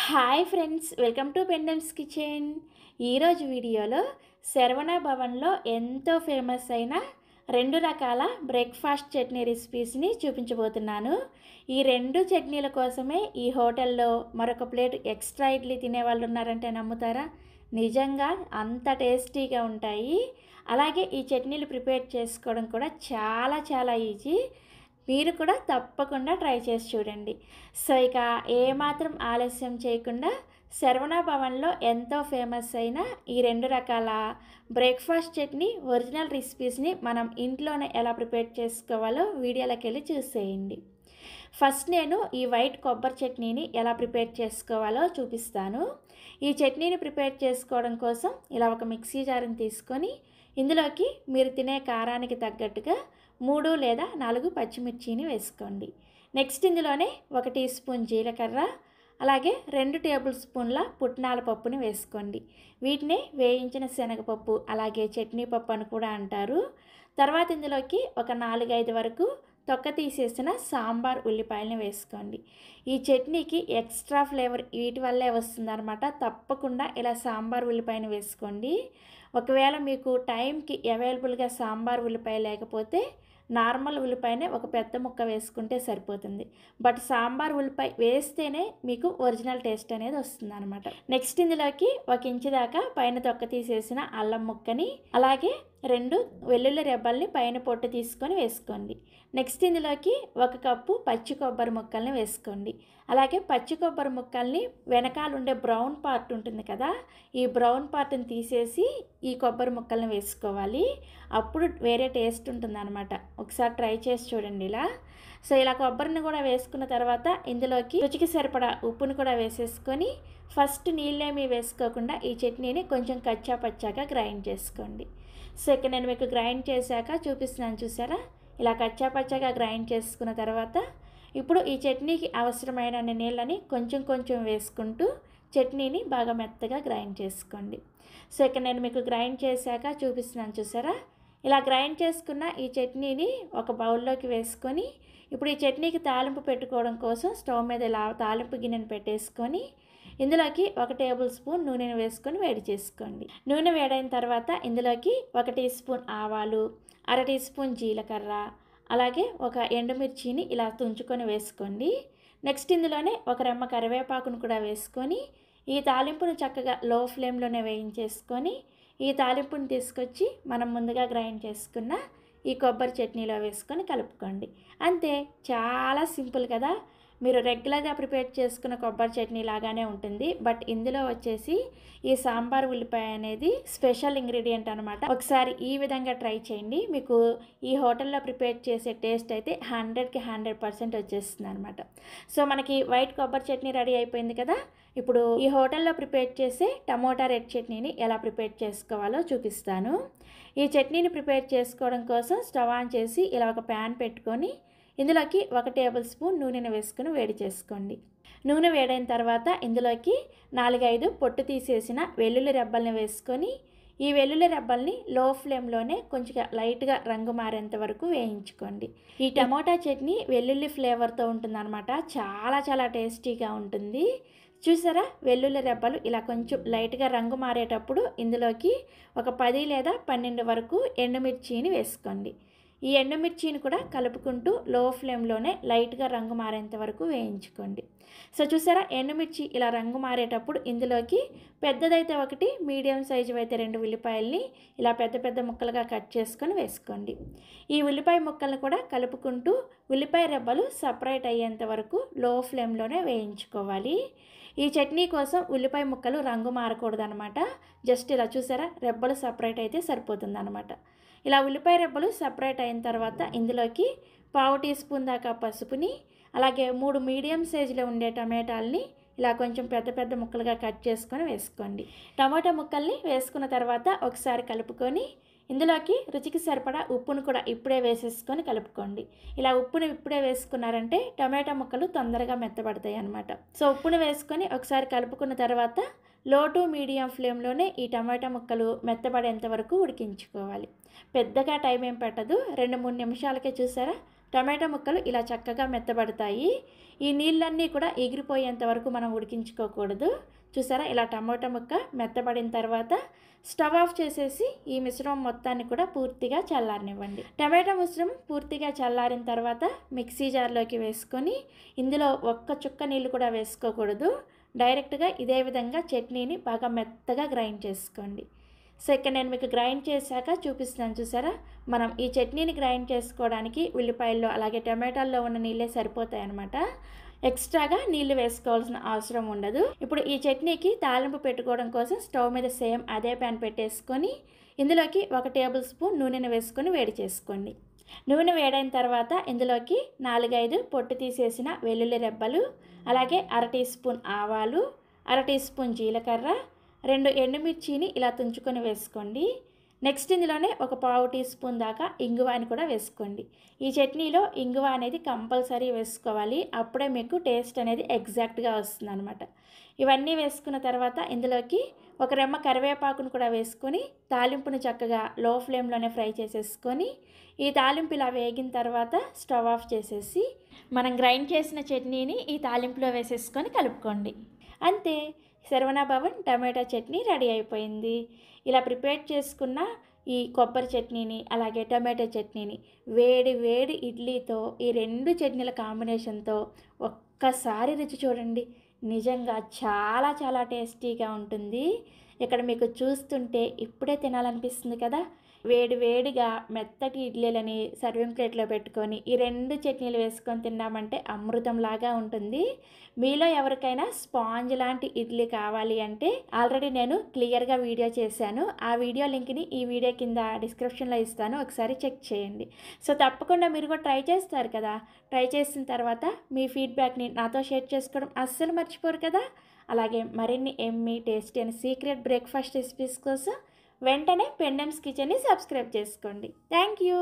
Hi friends, welcome to పెండమ్స్ kitchen. ఈరోజు వీడియోలో శరవణ భవన్లో ఎంతో ఫేమస్ అయిన 2 రకాల బ్రేక్ఫాస్ట్ చట్నీ రెసిపీస్ని చూపించబోతున్నాను. ఈ 2 చట్నీల కోసమే ఈ హోటల్లో మరొక ప్లేట్ ఎక్స్ట్రా ఇడ్లీ తినే వాళ్ళు ఉన్నారంటే నమ్ముతారా? నిజంగా అంత టేస్టీగా ఉంటాయి. అలాగే ఈ చట్నీలు ప్రిపేర్ చేసుకోవడం కూడా చాలా ఈజీ. మీరు కూడా తప్పకుండా ట్రై చేసి చూడండి. సో ఇక ఏమాత్రం ఆలస్యం చేయకుండా శరవణ భవన్లో ఎంతో ఫేమస్ అయిన ఈ 2 రకాల బ్రేక్ఫాస్ట్ చట్నీ ఒరిజినల్ రెసిపీస్ని మనం ఇంట్లోనే ఎలా ప్రిపేర్ చేసుకోవాలో వీడియోలోకి వెళ్ళి చూసేయండి. ఫస్ట్ నేను ఈ వైట్ కొబ్బరి చట్నీని ఎలా ప్రిపేర్ చేసుకోవాలో చూపిస్తాను. ఈ చట్నీని ప్రిపేర్ చేసుకోవడం కోసం ఇలా ఒక మిక్సీ జార్ని తీసుకొని ఇందులోకి మీరు తినే కారానికి తగ్గట్టుగా 3 లేదా 4 పచ్చిమిర్చిని వేసుకోండి. నెక్స్ట్ ఇందులోనే 1 టీ స్పూన్ జీలకర్ర, అలాగే 2 టేబుల్ స్పూన్ల పుట్నాల పప్పుని వేసుకోండి. వీటిని వేయించిన శనగపప్పు అలాగే చట్నీ పప్పు అని కూడా అంటారు. తర్వాత ఇందులోకి ఒక 4-5 వరకు తొక్క తీసేసిన సాంబార్ ఉల్లిపాయలని వేసుకోండి. ఈ చట్నీకి ఎక్స్ట్రా ఫ్లేవర్ వీటి వల్లే వస్తుందన్నమాట. తప్పకుండా ఇలా సాంబార్ ఉల్లిపాయని వేసుకోండి. ఒకవేళ మీకు టైంకి అవైలబుల్గా సాంబార్ ఉల్లిపాయ లేకపోతే నార్మల్ ఉల్లిపాయనే ఒక పెద్ద ముక్క వేసుకుంటే సరిపోతుంది. బట్ సాంబార్ ఉల్లిపాయ వేస్తేనే మీకు ఒరిజినల్ టేస్ట్ అనేది వస్తుంది అనమాట. నెక్స్ట్ ఇందులోకి 1 ఇంచు దాకా పైన తొక్క తీసేసిన అల్లం ముక్కని, అలాగే 2 వెల్లుల్లి రెబ్బల్ని పైన పొట్టు తీసుకొని వేసుకోండి. నెక్స్ట్ ఇందులోకి 1 కప్పు పచ్చి కొబ్బరి ముక్కల్ని వేసుకోండి. అలాగే పచ్చి కొబ్బరి ముక్కల్ని వెనకాల ఉండే బ్రౌన్ పార్ట్ ఉంటుంది కదా, ఈ బ్రౌన్ పార్ట్ని తీసేసి ఈ కొబ్బరి ముక్కల్ని వేసుకోవాలి. అప్పుడు వేరే టేస్ట్ ఉంటుంది అనమాట. ఒకసారి ట్రై చేసి చూడండి ఇలా. సో ఇలా కొబ్బరిని కూడా వేసుకున్న తర్వాత ఇందులోకి రుచికి సరిపడా ఉప్పుని కూడా వేసేసుకొని ఫస్ట్ నీళ్ళేమీ వేసుకోకుండా ఈ చట్నీని కొంచెం కచ్చా పచ్చాగా గ్రైండ్ చేసుకోండి. సో ఇక్కడ నేను మీకు గ్రైండ్ చేశాక చూపిస్తున్నాను, చూసారా? ఇలా కచ్చా పచ్చాగా గ్రైండ్ చేసుకున్న తర్వాత ఇప్పుడు ఈ చట్నీకి అవసరమైన నీళ్ళని కొంచెం వేసుకుంటూ చట్నీని బాగా మెత్తగా గ్రైండ్ చేసుకోండి. సో ఇక్కడ నేను మీకు గ్రైండ్ చేశాక చూపిస్తున్నాను, చూసారా? ఇలా గ్రైండ్ చేసుకున్న ఈ చట్నీని ఒక బౌల్లోకి వేసుకొని ఇప్పుడు ఈ చట్నీకి తాలింపు పెట్టుకోవడం కోసం స్టవ్ మీద ఇలా తాలింపు గిన్నెను పెట్టేసుకొని ఇందులోకి 1 టేబుల్ స్పూన్ నూనెను వేసుకొని వేడి చేసుకోండి. నూనె వేడైన తర్వాత ఇందులోకి 1 టీ స్పూన్ ఆవాలు, 1/2 టీ స్పూన్ జీలకర్ర, అలాగే 1 ఎండుమిర్చిని ఇలా తుంచుకొని వేసుకోండి. నెక్స్ట్ ఇందులోనే 1 రెమ్మ కరివేపాకును కూడా వేసుకొని ఈ తాలింపును చక్కగా లో ఫ్లేమ్లోనే వేయించేసుకొని ఈ తాలింపుని తీసుకొచ్చి మనం ముందుగా గ్రైండ్ చేసుకున్న ఈ కొబ్బరి చట్నీలో వేసుకొని కలుపుకోండి. అంతే, చాలా సింపుల్ కదా. మీరు రెగ్యులర్గా ప్రిపేర్ చేసుకున్న కొబ్బరి చట్నీ లాగానే ఉంటుంది. బట్ ఇందులో వచ్చేసి ఈ సాంబార్ ఉల్లిపాయ అనేది స్పెషల్ ఇంగ్రీడియంట్ అనమాట. ఒకసారి ఈ విధంగా ట్రై చేయండి. మీకు ఈ హోటల్లో ప్రిపేర్ చేసే టేస్ట్ అయితే 100కి 100% వచ్చేస్తుంది అనమాట. సో మనకి వైట్ కొబ్బరి చట్నీ రెడీ అయిపోయింది కదా. ఇప్పుడు ఈ హోటల్లో ప్రిపేర్ చేసే టమోటా రెడ్ చట్నీని ఎలా ప్రిపేర్ చేసుకోవాలో చూపిస్తాను. ఈ చట్నీని ప్రిపేర్ చేసుకోవడం కోసం స్టవ్ ఆన్ చేసి ఇలా ఒక ప్యాన్ పెట్టుకొని ఇందులోకి 1 టేబుల్ స్పూన్ నూనెను వేసుకొని వేడి చేసుకోండి. నూనె వేడైన తర్వాత ఇందులోకి 4-5 పొట్టు తీసేసిన వెల్లుల్లి రెబ్బల్ని వేసుకొని ఈ వెల్లుల్లి రెబ్బల్ని లో ఫ్లేమ్లోనే కొంచెం లైట్గా రంగు మారేంత వరకు వేయించుకోండి. ఈ టమోటా చట్నీ వెల్లుల్లి ఫ్లేవర్తో ఉంటుందన్నమాట. చాలా టేస్టీగా ఉంటుంది. చూసారా, వెల్లుల్లి రెబ్బలు ఇలా కొంచెం లైట్గా రంగు మారేటప్పుడు ఇందులోకి ఒక 10 లేదా 12 వరకు ఎండుమిర్చిని వేసుకోండి. ఈ ఎండుమిర్చిని కూడా కలుపుకుంటూ లో ఫ్లేమ్లోనే లైట్గా రంగు మారేంత వరకు వేయించుకోండి. సో చూసారా, ఎండుమిర్చి ఇలా రంగు మారేటప్పుడు ఇందులోకి పెద్దదైతే 1, మీడియం సైజు అయితే 2 ఉల్లిపాయల్ని ఇలా పెద్ద ముక్కలుగా కట్ చేసుకొని వేసుకోండి. ఈ ఉల్లిపాయ ముక్కల్ని కూడా కలుపుకుంటూ ఉల్లిపాయ రెబ్బలు సపరేట్ అయ్యేంత వరకు లో ఫ్లేమ్లోనే వేయించుకోవాలి. ఈ చట్నీ కోసం ఉల్లిపాయ ముక్కలు రంగు మారకూడదు అనమాట. జస్ట్ ఇలా చూసారా, రెబ్బలు సపరేట్ అయితే సరిపోతుంది అనమాట. ఇలా ఉల్లిపాయ రెబ్బలు సపరేట్ అయిన తర్వాత ఇందులోకి 1/2 టీ స్పూన్ దాకా పసుపుని, అలాగే 3 మీడియం సైజులో ఉండే టమాటాలని ఇలా కొంచెం పెద్ద ముక్కలుగా కట్ చేసుకొని వేసుకోండి. టమాటా ముక్కల్ని వేసుకున్న తర్వాత ఒకసారి కలుపుకొని ఇందులోకి రుచికి సరిపడా ఉప్పును కూడా ఇప్పుడే వేసేసుకొని కలుపుకోండి. ఇలా ఉప్పుని ఇప్పుడే వేసుకున్నారంటే టమాటా ముక్కలు తొందరగా మెత్తబడతాయి అన్నమాట. సో ఉప్పుని వేసుకొని ఒకసారి కలుపుకున్న తర్వాత లో టు మీడియం ఫ్లేమ్లోనే ఈ టమాటా ముక్కలు మెత్తబడేంత వరకు ఉడికించుకోవాలి. పెద్దగా టైం ఏం పట్టదు, 2-3 నిమిషాలకే చూసారా టమాటా ముక్కలు ఇలా చక్కగా మెత్తబడతాయి. ఈ నీళ్ళన్నీ కూడా ఎగిరిపోయేంత వరకు మనం ఉడికించుకోకూడదు. చూసారా, ఇలా టమాటా ముక్క మెత్తబడిన తర్వాత స్టవ్ ఆఫ్ చేసేసి ఈ మిశ్రమం మొత్తాన్ని కూడా పూర్తిగా చల్లారనివ్వండి. టమాటా మిశ్రమం పూర్తిగా చల్లారిన తర్వాత మిక్సీ జార్లోకి వేసుకొని ఇందులో ఒక్క చుక్క నీళ్ళు కూడా వేసుకోకూడదు. డైరెక్ట్గా ఇదే విధంగా చట్నీని బాగా మెత్తగా గ్రైండ్ చేసుకోండి. సో ఇక్కడ నేను మీకు గ్రైండ్ చేశాక చూపిస్తున్నాను. చూసారా, మనం ఈ చట్నీని గ్రైండ్ చేసుకోవడానికి ఉల్లిపాయల్లో అలాగే టమాటాల్లో ఉన్న నీళ్ళే సరిపోతాయి అన్నమాట. ఎక్స్ట్రాగా నీళ్లు వేసుకోవాల్సిన అవసరం ఉండదు. ఇప్పుడు ఈ చట్నీకి తాలింపు పెట్టుకోవడం కోసం స్టవ్ మీద సేమ్ అదే ప్యాన్ పెట్టేసుకొని ఇందులోకి 1 టేబుల్ స్పూన్ నూనెను వేసుకొని వేడి చేసుకోండి. నూనె వేడైన తర్వాత ఇందులోకి 4-5 పొట్టు తీసేసిన వెల్లుల్లి రెబ్బలు, అలాగే 1/2 టీ స్పూన్ ఆవాలు, 1/2 టీ స్పూన్ జీలకర్ర, 2 ఎండుమిర్చిని ఇలా తుంచుకొని వేసుకోండి. నెక్స్ట్ ఇందులోనే 1/4 టీ స్పూన్ దాకా ఇంగువాని కూడా వేసుకోండి. ఈ చట్నీలో ఇంగువ అనేది కంపల్సరీ వేసుకోవాలి, అప్పుడే మీకు టేస్ట్ అనేది ఎగ్జాక్ట్గా వస్తుంది అనమాట. ఇవన్నీ వేసుకున్న తర్వాత ఇందులోకి 1 రెమ్మ కరివేపాకును కూడా వేసుకొని తాలింపును చక్కగా లో ఫ్లేమ్లోనే ఫ్రై చేసేసుకొని ఈ తాలింపు ఇలా వేగిన తర్వాత స్టవ్ ఆఫ్ చేసేసి మనం గ్రైండ్ చేసిన చట్నీని ఈ తాలింపులో వేసేసుకొని కలుపుకోండి. అంతే, శరవణ భవన్ టమాటా చట్నీ రెడీ అయిపోయింది. ఇలా ప్రిపేర్ చేసుకున్న ఈ కొబ్బరి చట్నీని అలాగే టమాటా చట్నీని వేడి వేడి ఇడ్లీతో ఈ 2 చట్నీల కాంబినేషన్తో ఒక్కసారి రుచి చూడండి. నిజంగా చాలా చాలా టేస్టీగా ఉంటుంది. ఇక్కడ మీకు చూస్తుంటే ఇప్పుడే తినాలనిపిస్తుంది కదా. వేడి వేడిగా మెత్తటి ఇడ్లీలని సర్వింగ్ ప్లేట్లో పెట్టుకొని ఈ 2 చట్నీలు వేసుకొని తిన్నామంటే అమృతంలాగా ఉంటుంది. మీలో ఎవరికైనా స్పాంజ్ లాంటి ఇడ్లీ కావాలి అంటే ఆల్రెడీ నేను క్లియర్గా వీడియో చేశాను. ఆ వీడియో లింక్ని ఈ వీడియో కింద డిస్క్రిప్షన్లో ఇస్తాను, ఒకసారి చెక్ చేయండి. సో తప్పకుండా మీరు కూడా ట్రై చేస్తారు కదా. ట్రై చేసిన తర్వాత మీ ఫీడ్బ్యాక్ని నాతో షేర్ చేసుకోవడం అస్సలు మర్చిపోరు కదా. అలాగే మరిన్ని Emmy tasty and secret breakfast recipes కోసం వెంటనే పెండెమ్స్ కిచెన్ని సబ్స్క్రైబ్ చేసుకోండి. Thank you.